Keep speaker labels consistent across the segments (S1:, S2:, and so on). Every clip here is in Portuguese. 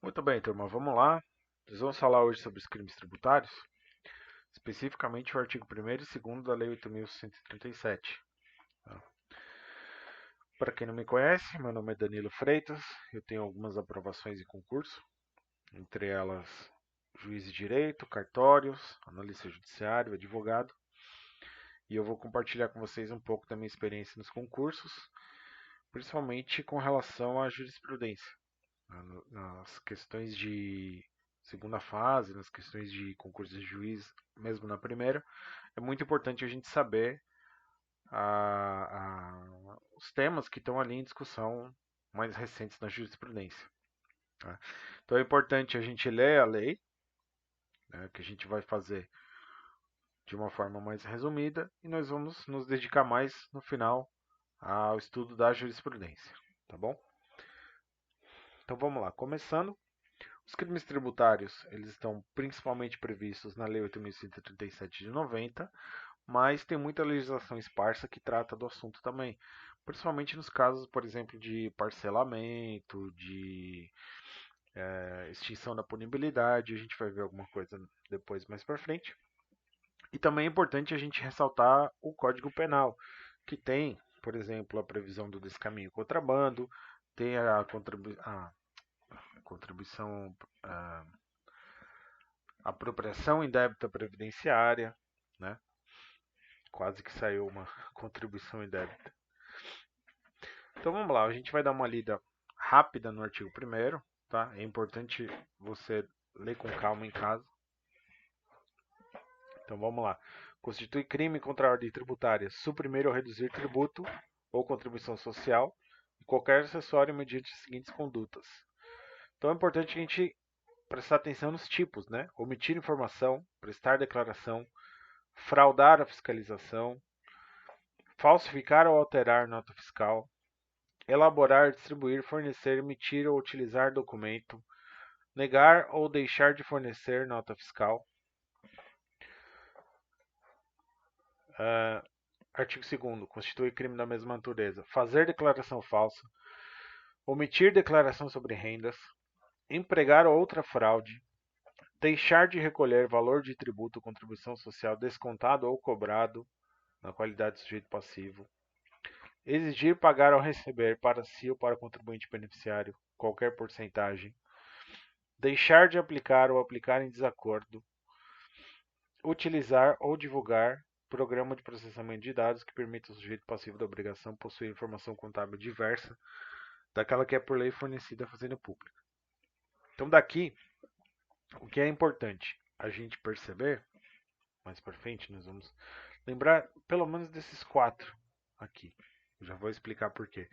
S1: Muito bem, turma, vamos lá. Nós vamos falar hoje sobre os crimes tributários, especificamente o artigo 1º e 2º da Lei 8.137. Tá? Para quem não me conhece, meu nome é Danilo Freitas, eu tenho algumas aprovações em concurso, entre elas juiz de direito, cartórios, analista judiciário, advogado, e eu vou compartilhar com vocês um pouco da minha experiência nos concursos, principalmente com relação à jurisprudência, nas questões de segunda fase, nas questões de concurso de juiz, mesmo na primeira, é muito importante a gente saber os temas que estão ali em discussão mais recentes na jurisprudência. Tá? Então é importante a gente ler a lei, né, que a gente vai fazer de uma forma mais resumida, e nós vamos nos dedicar mais no final ao estudo da jurisprudência. Tá bom? Então vamos lá, começando. Os crimes tributários, eles estão principalmente previstos na Lei 8.137 de 90, mas tem muita legislação esparsa que trata do assunto também, principalmente nos casos, por exemplo, de parcelamento, de extinção da punibilidade, a gente vai ver alguma coisa depois mais para frente. E também é importante a gente ressaltar o Código Penal, que tem, por exemplo, a previsão do descaminho e contrabando, tem a contribuição, a apropriação indébita previdenciária, né? Quase que saiu uma contribuição indébita. Então vamos lá, a gente vai dar uma lida rápida no artigo 1º, tá? É importante você ler com calma em casa. Então vamos lá. Constitui crime contra a ordem tributária suprimir ou reduzir tributo ou contribuição social e qualquer acessório mediante as seguintes condutas. Então é importante a gente prestar atenção nos tipos, né? Omitir informação, prestar declaração, fraudar a fiscalização, falsificar ou alterar nota fiscal, elaborar, distribuir, fornecer, emitir ou utilizar documento, negar ou deixar de fornecer nota fiscal. Artigo 2º. Constitui crime da mesma natureza. Fazer declaração falsa, omitir declaração sobre rendas, empregar outra fraude, deixar de recolher valor de tributo ou contribuição social descontado ou cobrado na qualidade de sujeito passivo, exigir pagar ou receber para si ou para o contribuinte beneficiário qualquer porcentagem, deixar de aplicar ou aplicar em desacordo, utilizar ou divulgar programa de processamento de dados que permita ao sujeito passivo da obrigação possuir informação contábil diversa daquela que é por lei fornecida à fazenda pública. Então daqui, o que é importante a gente perceber, mais para frente nós vamos lembrar pelo menos desses 4 aqui. Eu já vou explicar por quê.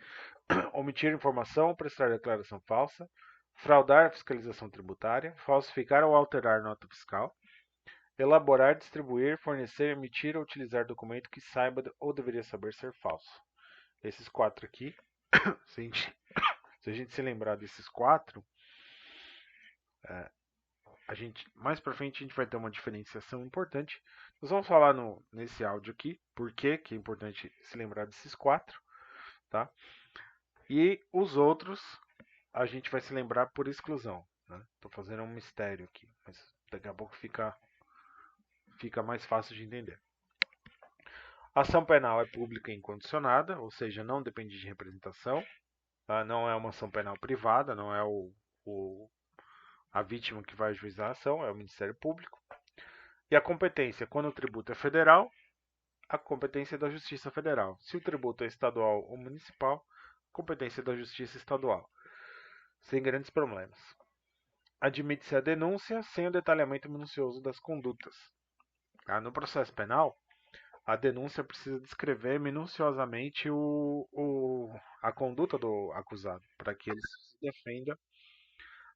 S1: Omitir informação, prestar declaração falsa, fraudar a fiscalização tributária, falsificar ou alterar nota fiscal, elaborar, distribuir, fornecer, emitir ou utilizar documento que saiba ou deveria saber ser falso. Esses 4 aqui, se a gente se lembrar desses 4, a gente mais para frente a gente vai ter uma diferenciação importante. Nós vamos falar nesse áudio aqui por que é importante se lembrar desses 4, tá? E os outros a gente vai se lembrar por exclusão. Estou fazendo um mistério aqui, mas daqui a pouco fica mais fácil de entender. A ação penal é pública e incondicionada, ou seja, não depende de representação. Tá? Não é uma ação penal privada, não é a vítima que vai ajuizar a ação, é o Ministério Público. E a competência, quando o tributo é federal, a competência é da Justiça Federal. Se o tributo é estadual ou municipal, a competência é da Justiça Estadual. Sem grandes problemas. Admite-se a denúncia sem o detalhamento minucioso das condutas. No processo penal, a denúncia precisa descrever minuciosamente a conduta do acusado, para que ele se defenda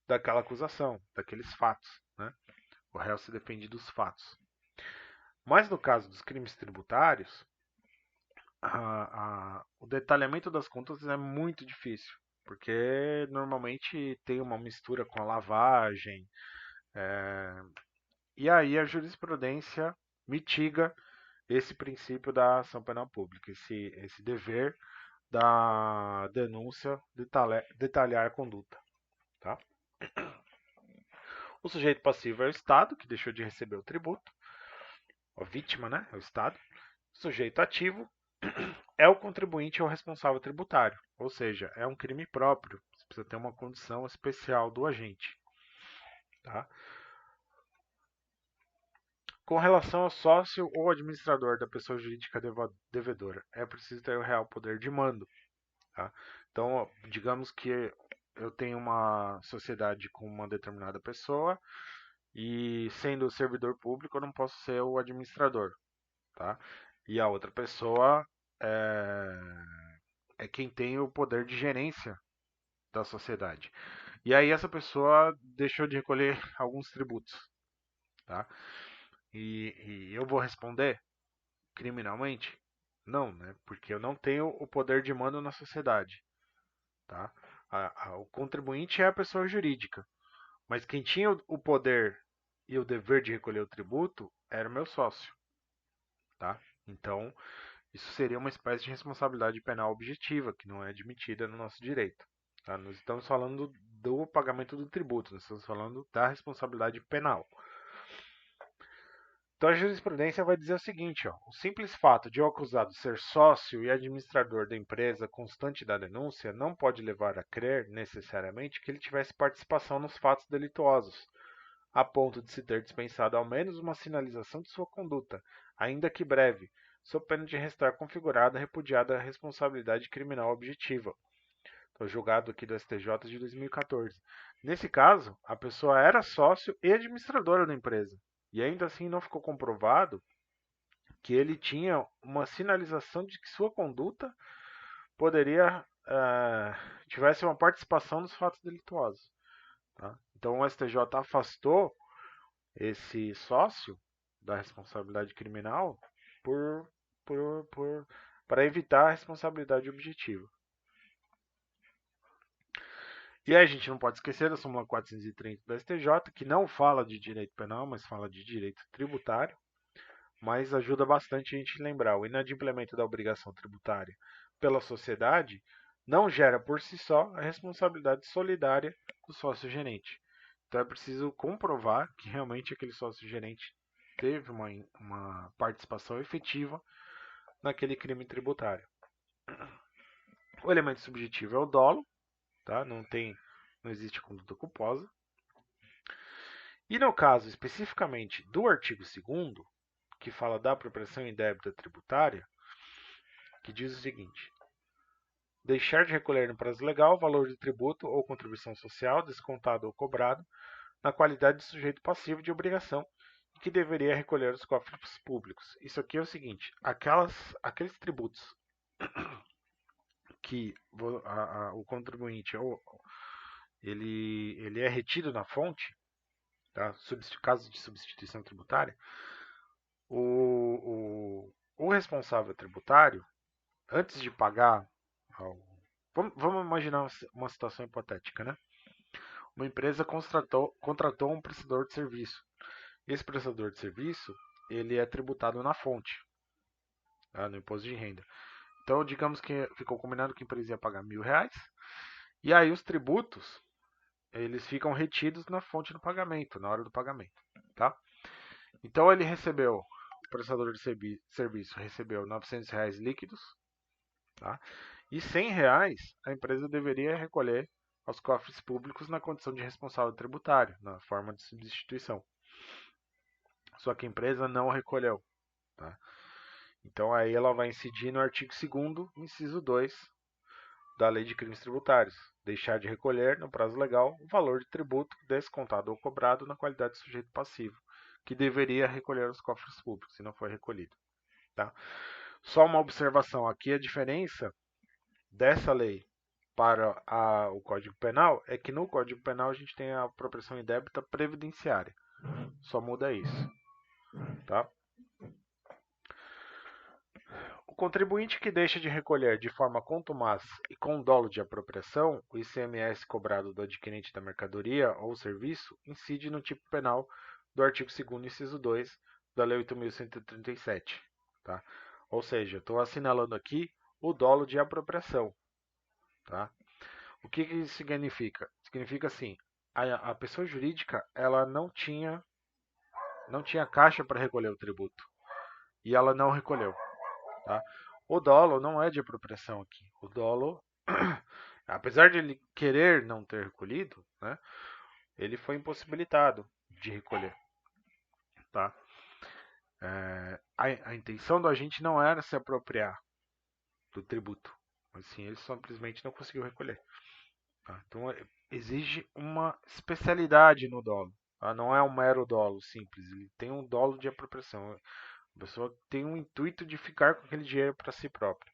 S1: daquela acusação, daqueles fatos. Né? O réu se defende dos fatos. Mas no caso dos crimes tributários, o detalhamento das contas é muito difícil, porque normalmente tem uma mistura com a lavagem, e aí a jurisprudência mitiga esse princípio da ação penal pública, esse dever da denúncia detalhar a conduta. Tá? O sujeito passivo é o Estado, que deixou de receber o tributo. A vítima, né? É o Estado. O sujeito ativo é o contribuinte ou responsável tributário. Ou seja, é um crime próprio. Você precisa ter uma condição especial do agente. Tá? Com relação ao sócio ou administrador da pessoa jurídica devedora, é preciso ter o real poder de mando. Tá? Então, digamos que eu tenho uma sociedade com uma determinada pessoa e, sendo servidor público, eu não posso ser o administrador. Tá? E a outra pessoa é quem tem o poder de gerência da sociedade. E aí essa pessoa deixou de recolher alguns tributos. Tá? E eu vou responder criminalmente? Não, né? Porque eu não tenho o poder de mando na sociedade. Tá? O contribuinte é a pessoa jurídica, mas quem tinha o poder e o dever de recolher o tributo era o meu sócio. Tá? Então, isso seria uma espécie de responsabilidade penal objetiva, que não é admitida no nosso direito. Tá? Nós estamos falando do pagamento do tributo, nós estamos falando da responsabilidade penal. Então a jurisprudência vai dizer o seguinte, ó, o simples fato de o acusado ser sócio e administrador da empresa constante da denúncia não pode levar a crer, necessariamente, que ele tivesse participação nos fatos delituosos, a ponto de se ter dispensado ao menos uma sinalização de sua conduta, ainda que breve, sob pena de restar configurada repudiada a responsabilidade criminal objetiva. Estou julgado aqui do STJ de 2014. Nesse caso, a pessoa era sócio e administradora da empresa. E ainda assim não ficou comprovado que ele tinha uma sinalização de que sua conduta poderia tivesse uma participação nos fatos delituosos. Tá? Então o STJ afastou esse sócio da responsabilidade criminal por, para evitar a responsabilidade objetiva. E aí a gente não pode esquecer da súmula 430 do STJ, que não fala de direito penal, mas fala de direito tributário, mas ajuda bastante a gente lembrar. O inadimplemento da obrigação tributária pela sociedade não gera por si só a responsabilidade solidária do sócio-gerente. Então é preciso comprovar que realmente aquele sócio-gerente teve uma participação efetiva naquele crime tributário. O elemento subjetivo é o dolo, tá? Não existe conduta culposa. E no caso especificamente do artigo 2º, que fala da apropriação indébita tributária, que diz o seguinte: deixar de recolher no prazo legal o valor de tributo ou contribuição social descontado ou cobrado na qualidade de sujeito passivo de obrigação e que deveria recolher os cofres públicos. Isso aqui é o seguinte: aqueles tributos que o contribuinte ele é retido na fonte, tá? Caso de substituição tributária, o responsável tributário, antes de pagar vamos imaginar uma situação hipotética, né? Uma empresa contratou um prestador de serviço. Esse prestador de serviço, ele é tributado na fonte, tá? No imposto de renda. Então, digamos que ficou combinado que a empresa ia pagar R$ 1.000, e aí os tributos, eles ficam retidos na fonte do pagamento, na hora do pagamento, tá? Então, ele recebeu, o prestador de serviço recebeu R$ 900 líquidos, tá? E R$ 100 a empresa deveria recolher aos cofres públicos na condição de responsável tributário, na forma de substituição. Só que a empresa não recolheu. Tá? Então aí ela vai incidir no artigo 2º, inciso 2 da Lei de Crimes Tributários. Deixar de recolher, no prazo legal, o valor de tributo descontado ou cobrado na qualidade de sujeito passivo, que deveria recolher aos cofres públicos, se não foi recolhido. Tá? Só uma observação aqui, a diferença dessa lei para o Código Penal é que no Código Penal a gente tem a apropriação indébita previdenciária. Só muda isso. Tá? O contribuinte que deixa de recolher de forma contumaz e com dolo de apropriação o ICMS cobrado do adquirente da mercadoria ou serviço incide no tipo penal do artigo 2º, inciso 2 da Lei 8.137. Tá? Ou seja, estou assinalando aqui o dolo de apropriação. Tá? O que isso significa? Significa assim, a pessoa jurídica ela não tinha caixa para recolher o tributo e ela não recolheu, tá? O dolo não é de apropriação aqui. O dolo, apesar de ele querer não ter recolhido, né, ele foi impossibilitado de recolher, tá? A intenção do agente não era se apropriar do tributo, mas sim ele simplesmente não conseguiu recolher. Tá? Então exige uma especialidade no dolo. Tá? Não é um mero dolo simples, ele tem um dolo de apropriação. A pessoa tem um intuito de ficar com aquele dinheiro para si própria.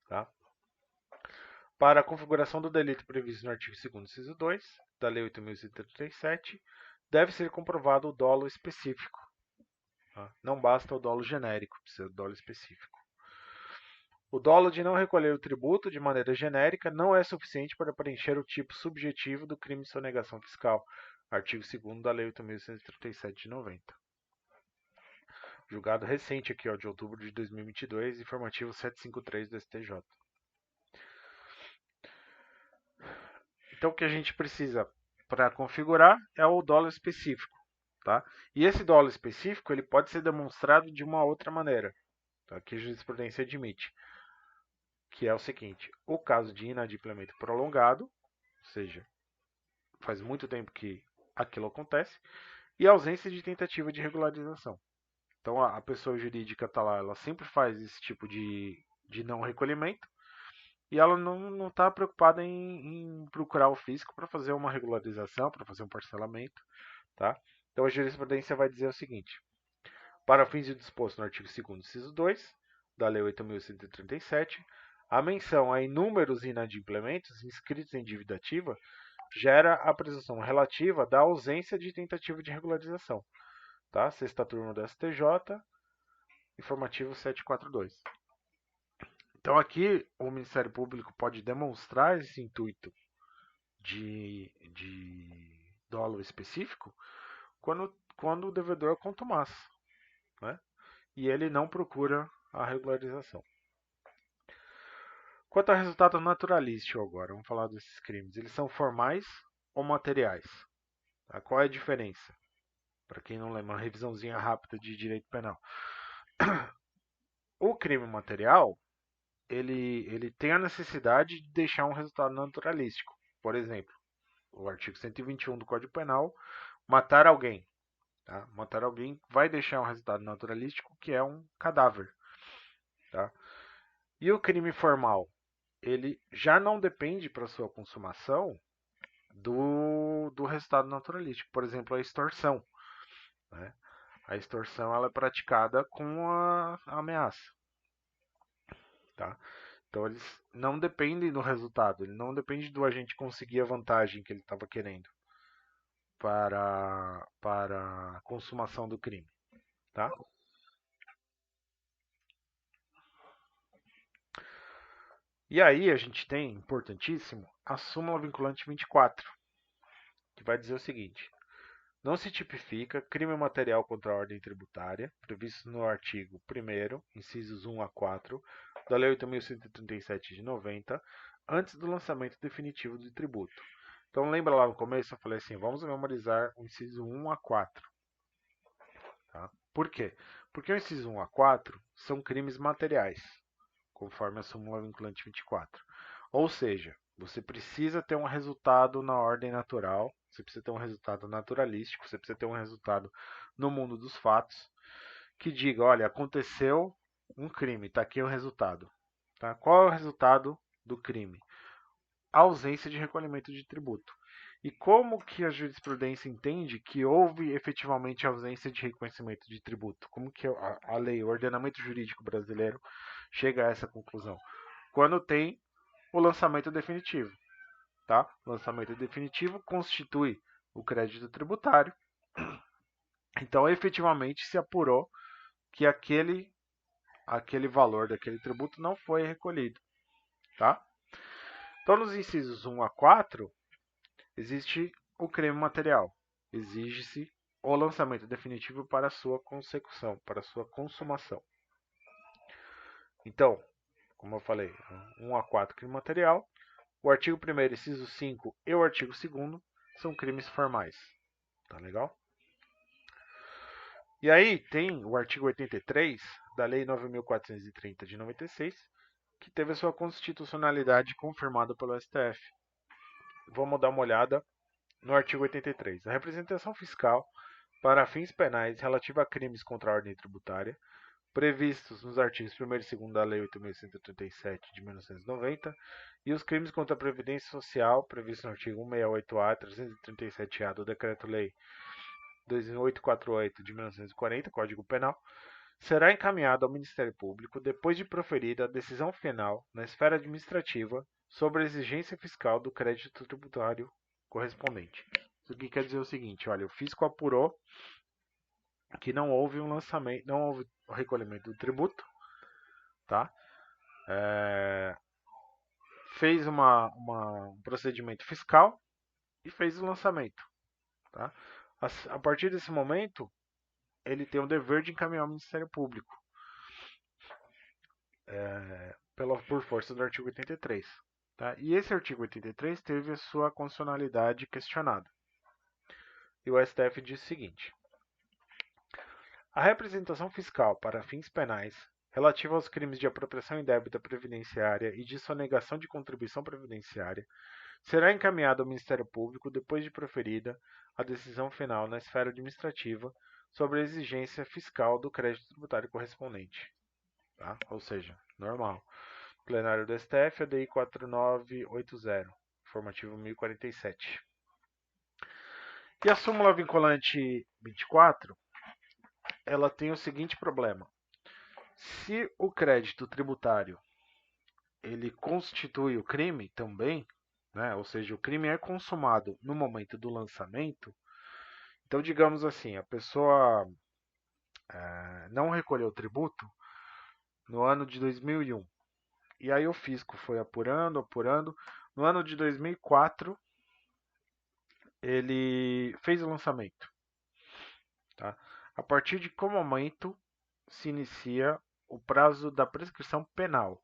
S1: Tá? Para a configuração do delito previsto no artigo 2º, inciso 2 da Lei 8.137, deve ser comprovado o dolo específico. Tá? Não basta o dolo genérico, precisa do dolo específico. O dolo de não recolher o tributo de maneira genérica não é suficiente para preencher o tipo subjetivo do crime de sonegação fiscal. Artigo 2º da Lei 8.137 de 90. Julgado recente aqui, ó, de outubro de 2022, informativo 753 do STJ. Então o que a gente precisa para configurar é o dolo específico, tá? E esse dolo específico ele pode ser demonstrado de uma outra maneira, tá? Que a jurisprudência admite, que é o seguinte: o caso de inadimplemento prolongado, ou seja, faz muito tempo que aquilo acontece, e a ausência de tentativa de regularização. Então a pessoa jurídica está lá, ela sempre faz esse tipo de não recolhimento e ela não está preocupada em procurar o fisco para fazer uma regularização, para fazer um parcelamento. Tá? Então a jurisprudência vai dizer o seguinte: para fins do disposto no artigo 2º, inciso 2 da Lei 8.137, a menção a inúmeros inadimplementos inscritos em dívida ativa gera a presunção relativa da ausência de tentativa de regularização. Tá? Sexta turma do STJ, informativo 742. Então aqui o Ministério Público pode demonstrar esse intuito de dolo específico quando o devedor contumaz, né? E ele não procura a regularização. Quanto ao resultado naturalístico agora, vamos falar desses crimes. Eles são formais ou materiais? Tá? Qual é a diferença? Para quem não lembra, uma revisãozinha rápida de direito penal. O crime material, ele tem a necessidade de deixar um resultado naturalístico. Por exemplo, o artigo 121 do Código Penal, matar alguém. Tá? Matar alguém vai deixar um resultado naturalístico, que é um cadáver. Tá? E o crime formal? Ele já não depende para sua consumação do resultado naturalístico. Por exemplo, a extorsão. Né? A extorsão ela é praticada com a ameaça. Tá? Então eles não dependem do resultado, ele não depende do agente conseguir a vantagem que ele estava querendo para a consumação do crime. Tá? E aí a gente tem, importantíssimo, a súmula vinculante 24, que vai dizer o seguinte: não se tipifica crime material contra a ordem tributária, previsto no artigo 1º, incisos 1 a 4, da Lei 8.137 de 90, antes do lançamento definitivo do tributo. Então lembra lá no começo, eu falei assim, vamos memorizar o inciso 1 a 4. Tá? Por quê? Porque o inciso 1 a 4 são crimes materiais, conforme a súmula vinculante 24. Ou seja, você precisa ter um resultado na ordem natural, você precisa ter um resultado naturalístico, você precisa ter um resultado no mundo dos fatos, que diga, olha, aconteceu um crime, está aqui o resultado. Tá? Qual é o resultado do crime? A ausência de recolhimento de tributo. E como que a jurisprudência entende que houve efetivamente ausência de reconhecimento de tributo? Como que a lei, o ordenamento jurídico brasileiro chega a essa conclusão? Quando tem o lançamento definitivo. Tá? O lançamento definitivo constitui o crédito tributário. Então, efetivamente, se apurou que aquele valor daquele tributo não foi recolhido. Tá? Então, nos incisos 1 a 4, existe o crime material. Exige-se o lançamento definitivo para a sua consecução, para a sua consumação. Então, como eu falei, 1 a 4 crime material. O artigo 1º, inciso 5 e o artigo 2º são crimes formais. Tá legal? E aí tem o artigo 83 da Lei 9.430 de 96, que teve a sua constitucionalidade confirmada pelo STF. Vamos dar uma olhada no artigo 83. A representação fiscal para fins penais relativa a crimes contra a ordem tributária, previstos nos artigos 1º e 2º da Lei 8.137 de 1990, e os crimes contra a Previdência Social, previstos no artigo 168-A e 337-A do Decreto-Lei 2848 de 1940, Código Penal, será encaminhado ao Ministério Público depois de proferida a decisão final na esfera administrativa sobre a exigência fiscal do crédito tributário correspondente. Isso aqui quer dizer o seguinte, olha, o fisco apurou que não houve um lançamento, não houve o recolhimento do tributo, tá? Fez um procedimento fiscal e fez o lançamento, tá? A partir desse momento, ele tem o dever de encaminhar ao Ministério Público, por força do artigo 83. Tá? E esse artigo 83 teve a sua constitucionalidade questionada. E o STF diz o seguinte: a representação fiscal para fins penais relativa aos crimes de apropriação indébita previdenciária e de sonegação de contribuição previdenciária será encaminhada ao Ministério Público depois de proferida a decisão final na esfera administrativa sobre a exigência fiscal do crédito tributário correspondente. Tá? Ou seja, normal. Plenário do STF, ADI 4980, informativo 1047. E a súmula vinculante 24, ela tem o seguinte problema. Se o crédito tributário ele constitui o crime também, né, ou seja, o crime é consumado no momento do lançamento, então digamos assim, a pessoa não recolheu o tributo no ano de 2001. E aí o fisco foi apurando. No ano de 2004, ele fez o lançamento. Tá? A partir de qual momento se inicia o prazo da prescrição penal?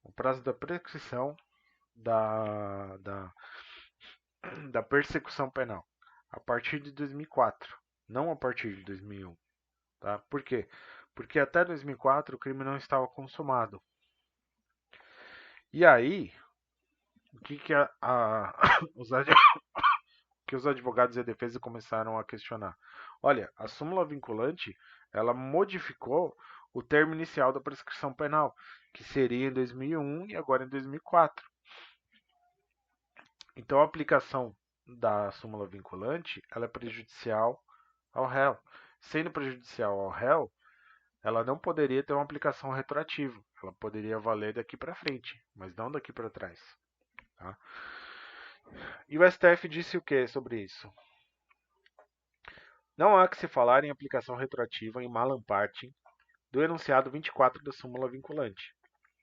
S1: O prazo da prescrição da persecução penal. A partir de 2004, não a partir de 2001. Tá? Por quê? Porque até 2004 o crime não estava consumado. E aí, o que os advogados e a defesa começaram a questionar? Olha, a súmula vinculante, ela modificou o termo inicial da prescrição penal, que seria em 2001 e agora em 2004. Então, a aplicação da súmula vinculante, ela é prejudicial ao réu. Sendo prejudicial ao réu, ela não poderia ter uma aplicação retroativa. Ela poderia valer daqui para frente, mas não daqui para trás. Tá? E o STF disse o que sobre isso? Não há que se falar em aplicação retroativa em malam parte do enunciado 24 da súmula vinculante.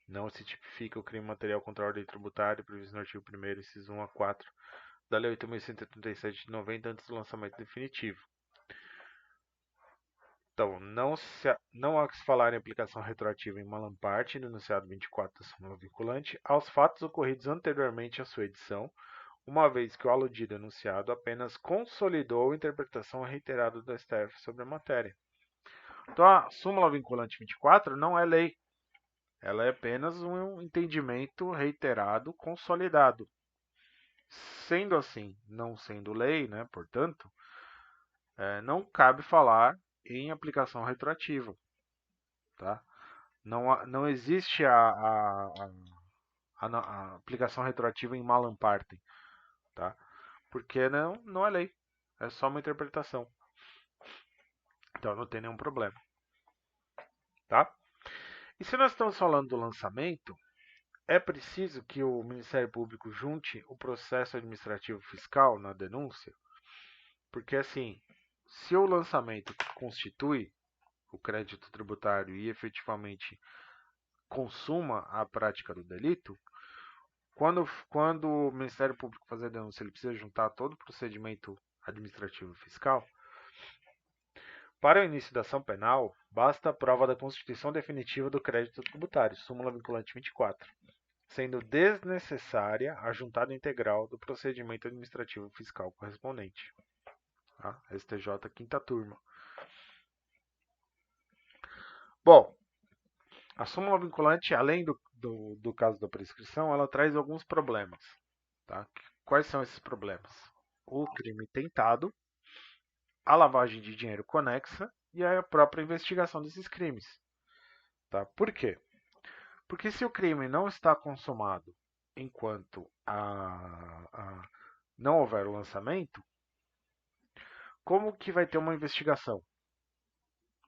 S1: Não se tipifica o crime material contra a ordem tributária previsto no artigo 1º, inciso 1 a 4 da Lei 8.137 de 90 antes do lançamento definitivo. Então, não há que se falar em aplicação retroativa em malam parte do enunciado 24 da súmula vinculante aos fatos ocorridos anteriormente à sua edição, uma vez que o aludido enunciado apenas consolidou a interpretação reiterada do STF sobre a matéria. Então, a súmula vinculante 24 não é lei. Ela é apenas um entendimento reiterado, consolidado. Sendo assim, não sendo lei, né, portanto, não cabe falar em aplicação retroativa. Tá? Não existe a aplicação retroativa em malam partem. Tá? Porque não é lei. É só uma interpretação. Então não tem nenhum problema. Tá? E se nós estamos falando do lançamento, é preciso que o Ministério Público junte o processo administrativo fiscal na denúncia, porque assim, se o lançamento constitui o crédito tributário e efetivamente consuma a prática do delito, quando o Ministério Público fazer a denúncia, ele precisa juntar todo o procedimento administrativo fiscal. Para o início da ação penal, basta a prova da constituição definitiva do crédito tributário, súmula vinculante 24. sendo desnecessária a juntada integral do procedimento administrativo fiscal correspondente. Tá? STJ, quinta turma. Bom, a súmula vinculante, além do caso da prescrição, ela traz alguns problemas. Tá? Quais são esses problemas? O crime tentado, a lavagem de dinheiro conexa e a própria investigação desses crimes. Tá? Por quê? Porque se o crime não está consumado enquanto não houver o lançamento, como que vai ter uma investigação?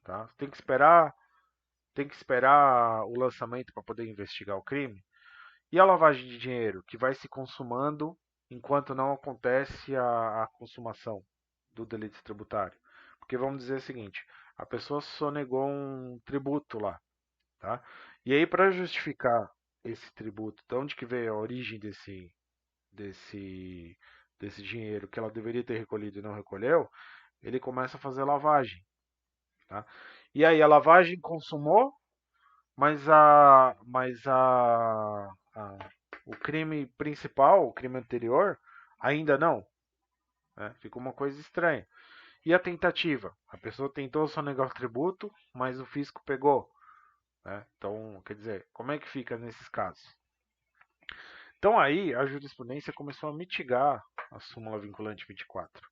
S1: Tá? Tem que esperar o lançamento para poder investigar o crime. E a lavagem de dinheiro, que vai se consumando enquanto não acontece a consumação do delito tributário. Porque vamos dizer o seguinte, a pessoa sonegou um tributo lá, tá? E aí para justificar esse tributo, de onde que veio a origem desse, desse dinheiro que ela deveria ter recolhido e não recolheu, ele começa a fazer lavagem, tá? E aí a lavagem consumou, o crime principal, o crime anterior, ainda não. Né? Fica uma coisa estranha. E a tentativa? A pessoa tentou sonegar o tributo, mas o fisco pegou. Né? Então, quer dizer, como é que fica nesses casos? Então aí a jurisprudência começou a mitigar a súmula vinculante 24.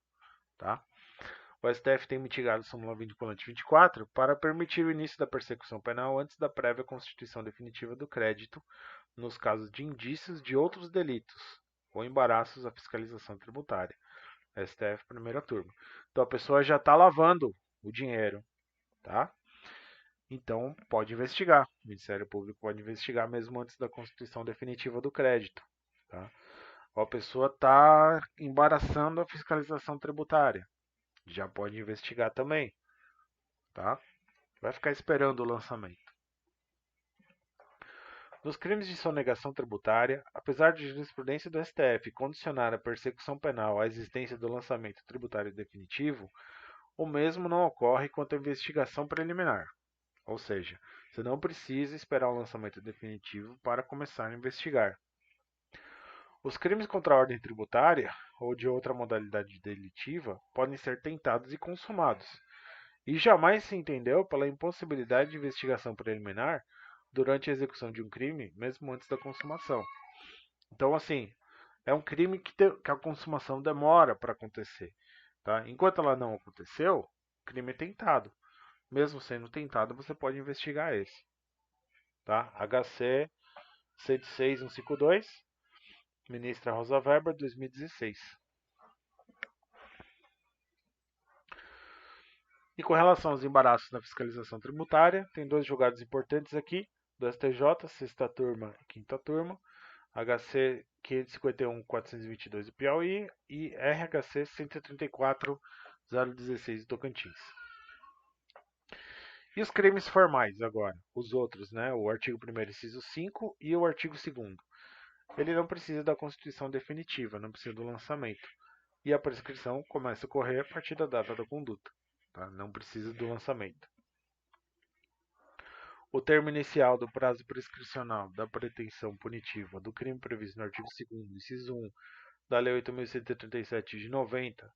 S1: Tá? O STF tem mitigado a súmula vinculante 24 para permitir o início da persecução penal antes da prévia constituição definitiva do crédito nos casos de indícios de outros delitos ou embaraços à fiscalização tributária. STF, primeira turma. Então a pessoa já está lavando o dinheiro, tá? Então pode investigar. O Ministério Público pode investigar mesmo antes da constituição definitiva do crédito, tá? Ou a pessoa está embaraçando a fiscalização tributária, já pode investigar também, tá? Vai ficar esperando o lançamento. Nos crimes de sonegação tributária, apesar de jurisprudência do STF condicionar a persecução penal à existência do lançamento tributário definitivo, o mesmo não ocorre quanto à investigação preliminar. Ou seja, você não precisa esperar o lançamento definitivo para começar a investigar. Os crimes contra a ordem tributária ou de outra modalidade delitiva podem ser tentados e consumados, e jamais se entendeu pela impossibilidade de investigação preliminar durante a execução de um crime, mesmo antes da consumação. Então, assim, é um crime que a consumação demora para acontecer. Tá? Enquanto ela não aconteceu, o crime é tentado. Mesmo sendo tentado, você pode investigar esse. Tá? HC 106152, ministra Rosa Weber, 2016. E com relação aos embaraços na fiscalização tributária, tem dois julgados importantes aqui, do STJ, sexta turma e quinta turma, HC 551-422 do Piauí e RHC 134-016 do Tocantins. E os crimes formais agora, os outros, né? O artigo 1º, inciso 5 e o artigo 2º. Ele não precisa da constituição definitiva, não precisa do lançamento. E a prescrição começa a correr a partir da data da conduta. Tá? Não precisa do lançamento. O termo inicial do prazo prescricional da pretensão punitiva do crime previsto no artigo 2º, inciso 1 da Lei 8.137 de 90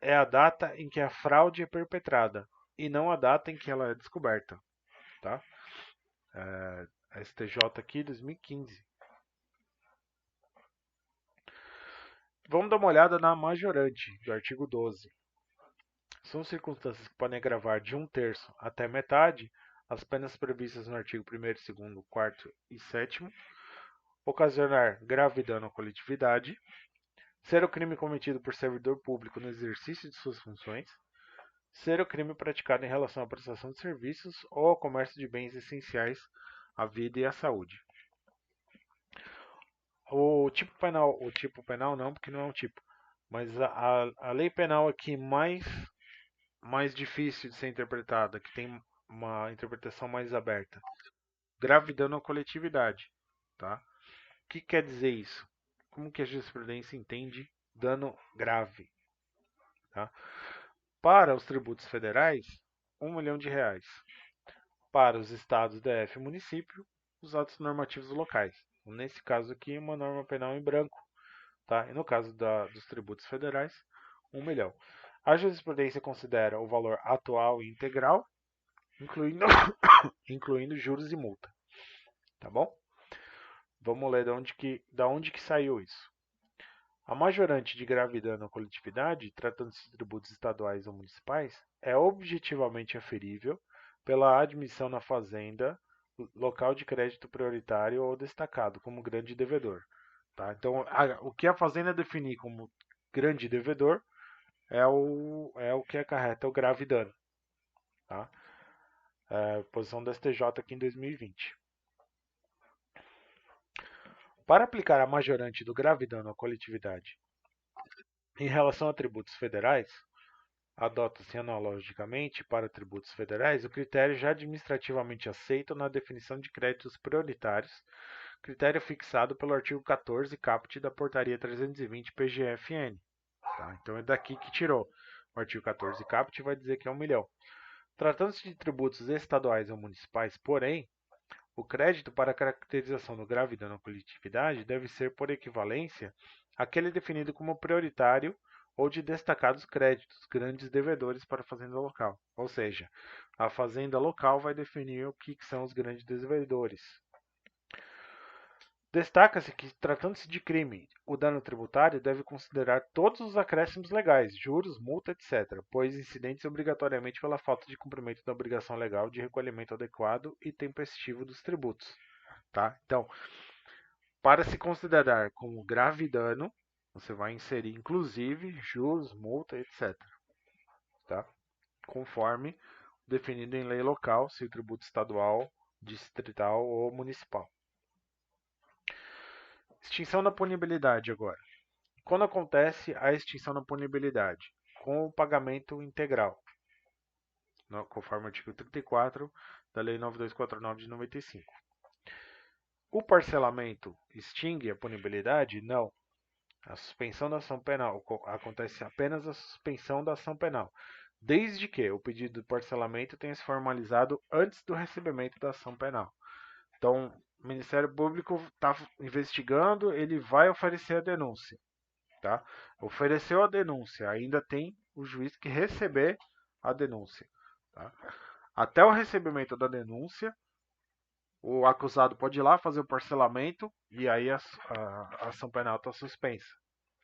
S1: é a data em que a fraude é perpetrada e não a data em que ela é descoberta. Tá? A STJ aqui, 2015. Vamos dar uma olhada na majorante do artigo 12. São circunstâncias que podem agravar de 1/3 até metade as penas previstas no artigo 1º, 2º, 4º e 7º, ocasionar grave dano à coletividade, ser o crime cometido por servidor público no exercício de suas funções, ser o crime praticado em relação à prestação de serviços ou ao comércio de bens essenciais à vida e à saúde. O tipo penal não, porque não é um tipo, mas a lei penal aqui mais difícil de ser interpretada, que tem uma interpretação mais aberta. Grave dano à coletividade. Tá? O que quer dizer isso? Como que a jurisprudência entende dano grave? Tá? Para os tributos federais, R$ 1.000.000. Para os estados, DF e município, os atos normativos locais, nesse caso aqui, uma norma penal em branco, tá? E no caso dos tributos federais, 1 milhão. A jurisprudência considera o valor atual e integral, incluindo, incluindo juros e multa, tá bom? Vamos ler da onde que saiu isso. A majorante de gravidade na coletividade, tratando-se de tributos estaduais ou municipais, é objetivamente aferível pela admissão na fazenda local de crédito prioritário ou destacado como grande devedor. Tá? Então, o que a fazenda definir como grande devedor é o que acarreta o grave dano. Tá? Posição do STJ aqui em 2020. Para aplicar a majorante do grave dano à coletividade em relação a tributos federais, adota-se analogicamente para tributos federais o critério já administrativamente aceito na definição de créditos prioritários, critério fixado pelo artigo 14 caput da Portaria 320 PGFN. Tá? Então é daqui que tirou. O artigo 14 caput vai dizer que é 1 milhão. Tratando-se de tributos estaduais ou municipais, porém, o crédito para a caracterização do grave dano à coletividade deve ser, por equivalência, aquele definido como prioritário ou de destacados créditos, grandes devedores para a fazenda local. Ou seja, a fazenda local vai definir o que são os grandes devedores. Destaca-se que, tratando-se de crime, o dano tributário deve considerar todos os acréscimos legais, juros, multa, etc., pois incidentes obrigatoriamente pela falta de cumprimento da obrigação legal de recolhimento adequado e tempestivo dos tributos. Tá? Então, para se considerar como grave dano, você vai inserir inclusive juros, multa, etc. Tá? Conforme definido em lei local, se o tributo estadual, distrital ou municipal. Extinção da punibilidade agora. Quando acontece a extinção da punibilidade? Com o pagamento integral, conforme o artigo 34 da Lei 9249 de 95. O parcelamento extingue a punibilidade? Não. A suspensão da ação penal acontece apenas a suspensão da ação penal, desde que o pedido de parcelamento tenha se formalizado antes do recebimento da ação penal. Então, o Ministério Público está investigando, ele vai oferecer a denúncia. Tá? Ofereceu a denúncia, ainda tem o juiz que receber a denúncia. Tá? Até o recebimento da denúncia, o acusado pode ir lá fazer o parcelamento e aí a ação penal está suspensa.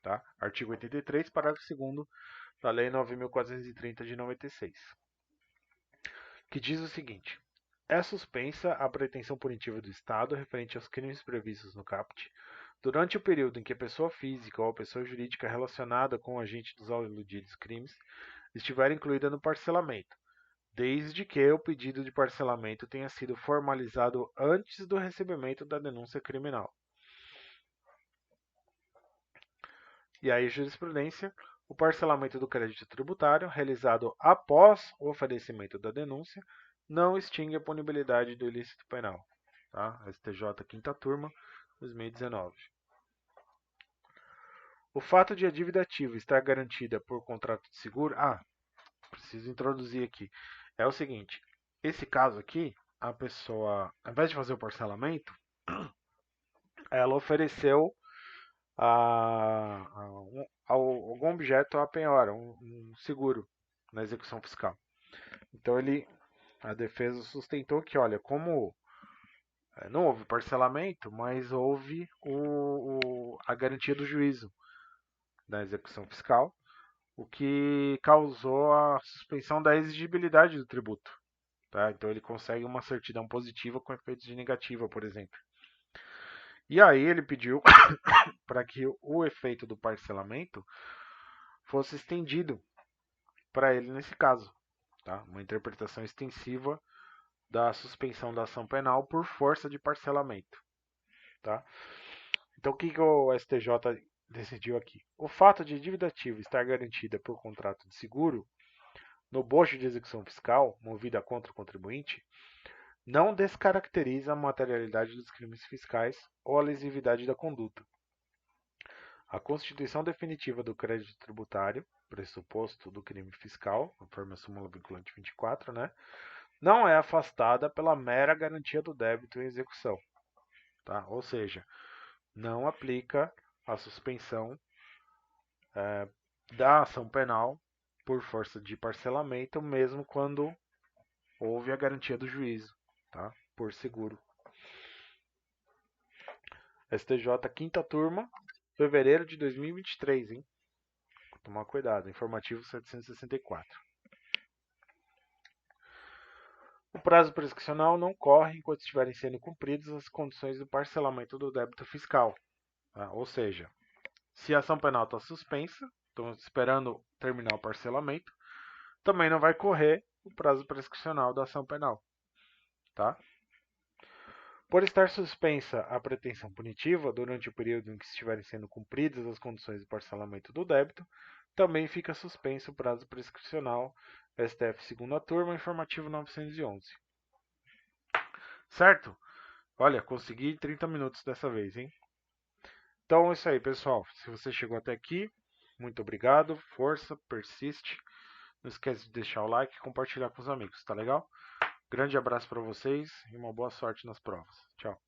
S1: Tá? Artigo 83, parágrafo 2º da Lei 9.430 de 96. Que diz o seguinte: é suspensa a pretensão punitiva do Estado referente aos crimes previstos no caput durante o período em que a pessoa física ou a pessoa jurídica relacionada com o agente dos aludidos crimes estiver incluída no parcelamento, desde que o pedido de parcelamento tenha sido formalizado antes do recebimento da denúncia criminal. E aí, jurisprudência, o parcelamento do crédito tributário, realizado após o oferecimento da denúncia, não extingue a punibilidade do ilícito penal. Tá? STJ, 5ª turma, 2019. O fato de a dívida ativa estar garantida por contrato de seguro... preciso introduzir aqui. É o seguinte, esse caso aqui, a pessoa, ao invés de fazer o parcelamento, ela ofereceu algum objeto à penhora, um seguro na execução fiscal. Então a defesa sustentou que, olha, como não houve parcelamento, mas houve a garantia do juízo da execução fiscal, o que causou a suspensão da exigibilidade do tributo. Tá? Então ele consegue uma certidão positiva com efeitos de negativa, por exemplo. E aí ele pediu para que o efeito do parcelamento fosse estendido para ele nesse caso. Tá? Uma interpretação extensiva da suspensão da ação penal por força de parcelamento. Tá? Então o que o STJ decidiu aqui? O fato de dívida ativa estar garantida por contrato de seguro no bojo de execução fiscal, movida contra o contribuinte, não descaracteriza a materialidade dos crimes fiscais ou a lesividade da conduta. A constituição definitiva do crédito tributário, pressuposto do crime fiscal, conforme a súmula vinculante 24, não é afastada pela mera garantia do débito em execução. tá? Ou seja, não aplica a suspensão da ação penal por força de parcelamento, mesmo quando houve a garantia do juízo, tá? Por seguro. STJ, quinta turma, fevereiro de 2023, hein? Tomar cuidado. Informativo 764. O prazo prescricional não corre enquanto estiverem sendo cumpridas as condições do parcelamento do débito fiscal. Tá? Ou seja, se a ação penal está suspensa, estamos esperando terminar o parcelamento, também não vai correr o prazo prescricional da ação penal. Tá? Por estar suspensa a pretensão punitiva durante o período em que estiverem sendo cumpridas as condições de parcelamento do débito, também fica suspenso o prazo prescricional STF segunda turma, informativo 911. Certo? Olha, consegui em 30 minutos dessa vez, hein? Então é isso aí, pessoal. Se você chegou até aqui, muito obrigado, força, persiste. Não esquece de deixar o like e compartilhar com os amigos, tá legal? Grande abraço para vocês e uma boa sorte nas provas. Tchau.